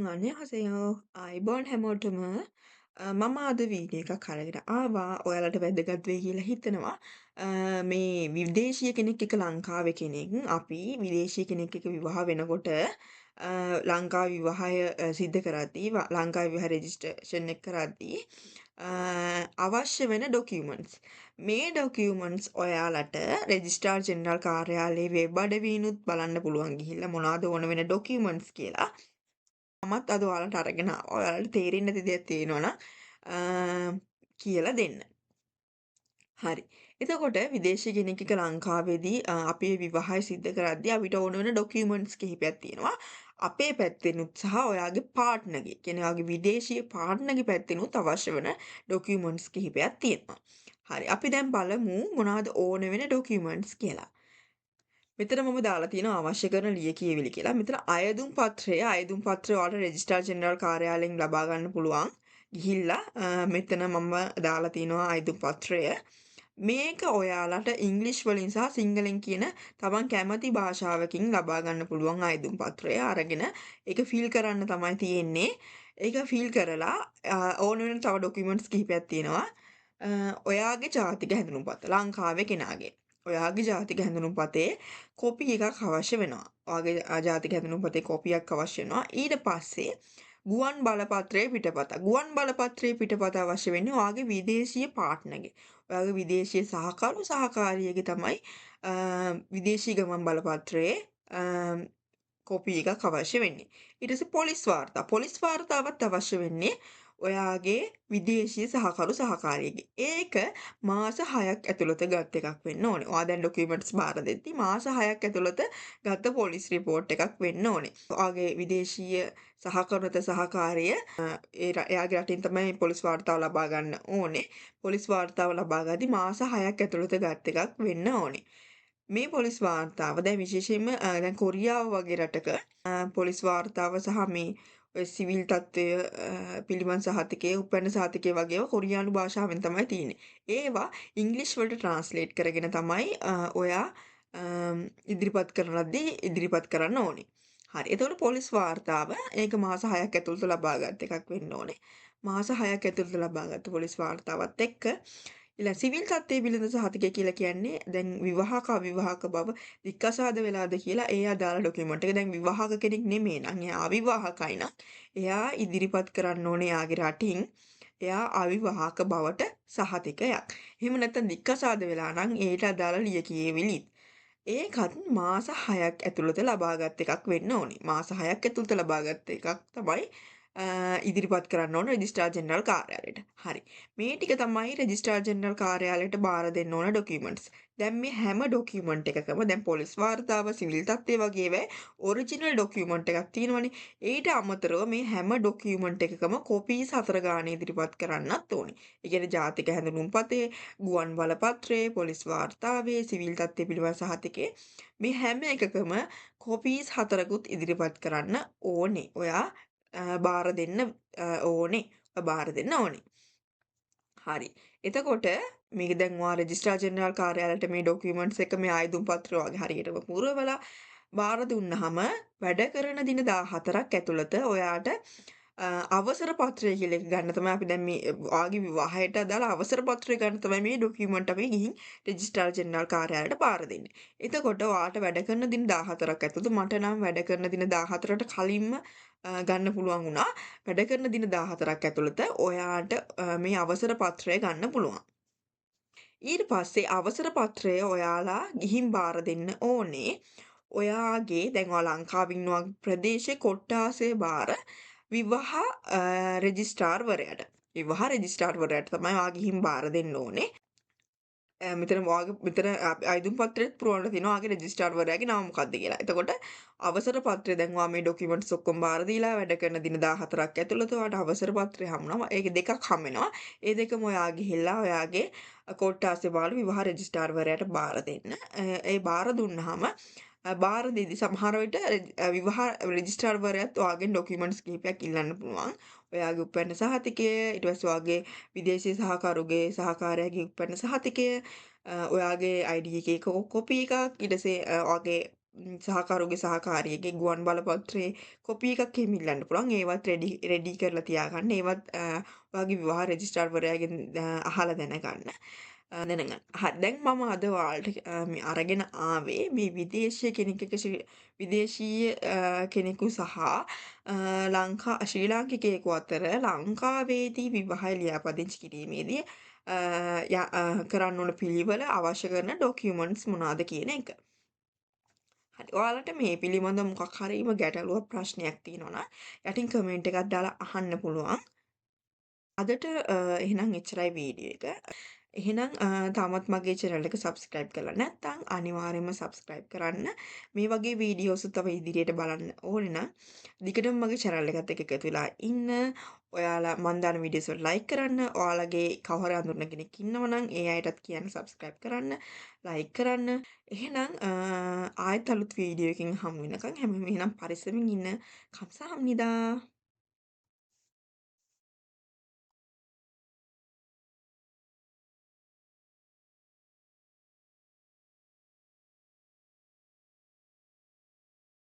안녕하세요. 아이බෝන් හැමෝටම මම අද වීඩියෝ එකක් අරගෙන ආවා. ඔයාලට වැදගත් වෙයි කියලා හිතනවා. මේ විදේශීය කෙනෙක් එක්ක ලංකාවේ කෙනෙක් අපි විදේශීය කෙනෙක් එක්ක විවාහ වෙනකොට ලංකා විවාහය සිද්ධ කරද්දී ලංකා විවාහ රෙජිස්ට්‍රේෂන් එක කරද්දී අවශ්‍ය වෙන ඩොකියුමන්ට්ස්. මේ ඩොකියුමන්ට්ස් ඔයාලට රෙජිස්ට්‍රාර් ජෙනරල් කාර්යාලයේ වෙබ් අඩවියෙනුත් බලන්න පුළුවන් ගිහිල්ලා මොනවද ඕන වෙන ඩොකියුමන්ට්ස් කියලා. මමත් අද ඔයාලට අරගෙන ආවා. ඔයාලට තේරෙන්නේ නැති දෙයක් තියෙනවා නම් කියලා දෙන්න. හරි. එතකොට විදේශී කෙනෙක් එක්ක ලංකාවේදී අපේ විවාහය සිද්ධ කරද්දී අපිට ඕන වෙන ඩොකියුමන්ට්ස් කිහිපයක් තියෙනවා. අපේ පැත්තෙනුත් සහ ඔයාගේ පාර්ට්නර්ගේ, කියන්නේ ඔයාගේ විදේශීය පාර්ට්නර්ගේ පැත්තෙනුත් අවශ්‍ය වෙන ඩොකියුමන්ට්ස් කිහිපයක් තියෙනවා. හරි. අපි දැන් බලමු මොනවද ඕන වෙන ඩොකියුමන්ට්ස් කියලා. මෙතන මම දාලා තියෙනවා අවශ්‍ය කරන ලියකියවිලි කියලා. මෙතන අයදුම් පත්‍රය ඔයාලට රෙජිස්ට්‍රාර් ජෙනරල් කාර්යාලයෙන් ලබා ගන්න පුළුවන්. ගිහිල්ලා මෙතන මම දාලා තියෙනවා අයදුම් පත්‍රය. මේක ඔයාලට ඉංග්‍රීසි වලින් සහ සිංහලෙන් කියන තමන් කැමති භාෂාවකින් ලබා ගන්න පුළුවන් අයදුම් පත්‍රය අරගෙන ඒක ෆිල් කරන්න තමයි තියෙන්නේ. ඒක ෆිල් කරලා ඕන වෙන තව ඩොකියුමන්ට්ස් කිහිපයක් තියෙනවා. ඔයාගේ ජාතික හැඳුනුම්පත ලංකාවේ කෙනාගේ. ඔයාගේ ජාතික හැඳුනුම්පතේ කොපි එකක් අවශ්‍ය වෙනවා. ඔයාගේ ජාතික හැඳුනුම්පතේ කොපියක් අවශ්‍ය වෙනවා. ඊට පස්සේ ගුවන් බලපත්‍රයේ පිටපත. ගුවන් බලපත්‍රයේ පිටපත අවශ්‍ය වෙන්නේ ඔයාගේ විදේශීය පාර්ට්නර්ගේ. ඔයාගේ විදේශීය සහකරු සහකාරියගේ තමයි විදේශී ගමන් බලපත්‍රයේ කොපි එකක් අවශ්‍ය වෙන්නේ. ඊට පස්සේ පොලිස් වාර්තා. පොලිස් වාර්තාවත් අවශ්‍ය වෙන්නේ ඔයාගේ විදේශීය සහකරු සහකාරියගේ. ඒක මාස 6ක් ඇතුළත ගත් එකක් වෙන්න ඕනේ. ඔයා දැන් ඩොකියුමන්ට්ස් බාර දෙද්දි මාස 6ක් ඇතුළත ගත්ත පොලිස් රිපෝට් එකක් වෙන්න ඕනේ. ඔයාගේ විදේශීය සහකරුත සහකාරිය එයාගේ රටින් තමයි පොලිස් වාර්තාව ලබා ගන්න ඕනේ. පොලිස් වාර්තාව ලබා ගද්දි මාස 6ක් ඇතුළත ගත් එකක් වෙන්න ඕනේ. මේ පොලිස් වාර්තාව දැන් විශේෂයෙන්ම දැන් කොරියාව වගේ රටක පොලිස් වාර්තාව සහ මේ ඔය සිවිල් තත්ත්වය පිළිබඳ සහතිකය, උපැන්න සහතිකය වගේ ඒවා කොරියානු භාෂාවෙන් තමයි තියෙන්නේ. ඒවා ඉංග්‍රීසි වලට ට්‍රාන්ස්ලේට් කරගෙන තමයි ඔයා ඉදිරිපත් කරන ලද්දේ ඉදිරිපත් කරන්න ඕනේ. හරි. එතකොට පොලිස් වාර්තාව ඒක මාස 6ක් ඇතුළත ලබාගත් එකක් වෙන්න ඕනේ. මාස 6ක් ඇතුළත ලබාගත් පොලිස් වාර්තාවත් එක්ක ඊළඟ සිවිල් තත්ත්වයේ පිළිඳ සහතිකය කියලා කියන්නේ දැන් විවාහක අවිවාහක බව දික්කසාද වෙලාද කියලා ඒ අදාළ ඩොකියුමන්ට් එක. දැන් විවාහක කෙනෙක් නෙමෙයි නම් එයා අවිවාහකයි නම් එයා ඉදිරිපත් කරන්න ඕනේ යාගේ රටින් එයා අවිවාහක බවට සහතිකයක්. එහෙම නැත්නම් දික්කසාද වෙලා නම් ඒට අදාළ ලියකියවිලිත්. ඒකත් මාස 6ක් ඇතුළත ලබාගත් එකක් වෙන්න ඕනේ. මාස 6ක් ඇතුළත ලබාගත් එකක් තමයි ඉදිරිපත් කරන්න ඕන රෙජිස්ට්‍රාර් ජෙනරල් කාර්යාලයට. හරි. මේ ටික තමයි රෙජිස්ට්‍රාර් ජෙනරල් කාර්යාලයට බාර දෙන්න ඕන ඩොකියුමන්ට්ස්. දැන් මේ හැම ඩොකියුමන්ට් එකකම දැන් පොලිස් වාර්තාව, සිවිල් තත්ත්වය වගේ ඒවා ඔරිජිනල් ඩොකියුමන්ට් එකක් තියෙනවනේ. ඊට අමතරව මේ හැම ඩොකියුමන්ට් එකකම කොපීස් 4 ගානේ ඉදිරිපත් කරන්නත් ඕනේ. ඒ කියන්නේ ජාතික හැඳුනුම්පතේ, ගුවන් බලපත්‍රයේ, පොලිස් වාර්තාවේ, සිවිල් තත්ත්වය පිළිබඳ සහතිකේ මේ හැම එකකම කොපීස් 4කුත් ඉදිරිපත් කරන්න ඕනේ. ඔයා බාර දෙන්න ඕනේ. බාර දෙන්න ඕනේ. හරි. එතකොට මේක දැන් ඔයා රෙජිස්ට්‍රාර් ජෙනරල් කාර්යාලයට මේ ඩොකියුමන්ට්ස් එක මේ ආයුධ පත්‍ර වගේ හරියටම පුරවලා බාර දුන්නාම වැඩ කරන දින 14ක් ඇතුළත ඔයාට අවසර පත්‍රය කියලා එක ගන්න තමයි අපි දැන් මේ ඔයාගේ විවාහයට අදාළ අවසර පත්‍රය ගන්න තමයි මේ ඩොකියුමන්ට් අපි ගිහින් රෙජිස්ට්‍රාර් ජෙනරල් කාර්යාලයට බාර දෙන්නේ. එතකොට ඔයාට වැඩ කරන දින 14ක් ඇතුළත මට නම් වැඩ කරන දින 14ට කලින්ම ගන්න පුළුවන් වුණා. වැඩ කරන දින 14ක් ඇතුළත ඔයාට මේ අවසර පත්‍රය ගන්න පුළුවන්. ඊට පස්සේ අවසර පත්‍රය ඔයාලා ගිහින් බාර දෙන්න ඕනේ. ඔයාගේ දැන් ඔයා ලංකාවේ ඉන්නවා ප්‍රදේශයේ කොට්ටාසේ බාර විවාහ රෙජිස්ට්‍රාර්වරයාට. විවාහ රෙජිස්ට්‍රාර්වරයාට තමයි ඔයා ගිහින් බාර දෙන්න ඕනේ. මෙතන අයදුම් පත්‍රෙත් පුරවන්න තියෙනවා ඔයාගේ රෙජිස්ට්‍රාර්වරයාගේ නම මොකක්ද කියලා. එතකොට අවසර පත්‍රය දැන් ඔයා මේ ඩොකියුමන්ට්ස් ඔක්කොම බාර දීලා වැඩ කරන දින 14ක් ඇතුළත ඔයාට අවසර පත්‍රය හම්බුනවා. ඒක දෙකක් හම්බ වෙනවා. ඒ දෙකම ඔයා ගිහිල්ලා ඔයාගේ කොට්ටාසේ බාල විවාහ රෙජිස්ට්‍රාර්වරයාට බාර දෙන්න. ඒ බාර දුන්නාම බාර දෙදි සමහර විට විවාහ රෙජිස්ට්‍රාර්වරයාත් ඔයාගෙන් ඩොකියුමන්ට්ස් කිහිපයක් ඉල්ලන්න පුළුවන්. ඔයාගේ උපැන්න සහතිකය, ඊට පස්සේ ඔයාගේ විදේශී සහකරුගේ සහකාරයාගේ උපැන්න සහතිකය, ඔයාගේ ID එකේ කොපි එකක්, ඊට පස්සේ ඔයාගේ සහකරුගේ සහකාරියගේ ගුවන් බලපත්‍රයේ කොපි එකක් එහෙම ඉල්ලන්න පුළුවන්. ඒවත් රෙඩි කරලා තියාගන්න. ඒවත් ඔයාගේ විවාහ රෙජිස්ට්‍රාර්වරයාගෙන් අහලා දැනගන්න. දැනගන්න. දැන් මම අද ඔයාලට මේ අරගෙන ආවේ මේ විදේශීය කෙනෙක් එක්ක විදේශීය කෙනෙකු සහ ශ්‍රී ලාංකිකයෙකු අතර ලංකාවේදී විවාහය ලියාපදිංචි කිරීමේදී කරන්න ඕන පිළිවෙල අවශ්‍ය කරන ඩොකියුමන්ට්ස් මොනවාද කියන එක. හරි. ඔයාලට මේ පිළිබඳව මොකක් හරිම ගැටලුවක් ප්‍රශ්නයක් තියෙනවා නම් යටින් කමෙන්ට් එකක් දාලා අහන්න පුළුවන්. අදට එහෙනම් එච්චරයි වීඩියෝ එක. එහෙනම් තාමත් මගේ channel එක subscribe කරලා නැත්නම් අනිවාර්යයෙන්ම subscribe කරන්න. මේ වගේ වීඩියෝස් තව ඉදිරියට බලන්න ඕනේ නම් දිගටම මගේ channel එකත් එක්ක එකතු වෙලා ඉන්න. ඔයාලා මන් දාන වීඩියෝස් වලට like කරන්න. ඔයාලගේ කවුරු අඳුරන කෙනෙක් ඉන්නවා නම් ඒ අයටත් කියන්න subscribe කරන්න, like කරන්න. එහෙනම් ආයෙත් අලුත් වීඩියෝ එකකින් හමු වෙනකන් හැමෝම එහෙනම් පරිස්සමින් ඉන්න. 감사합니다.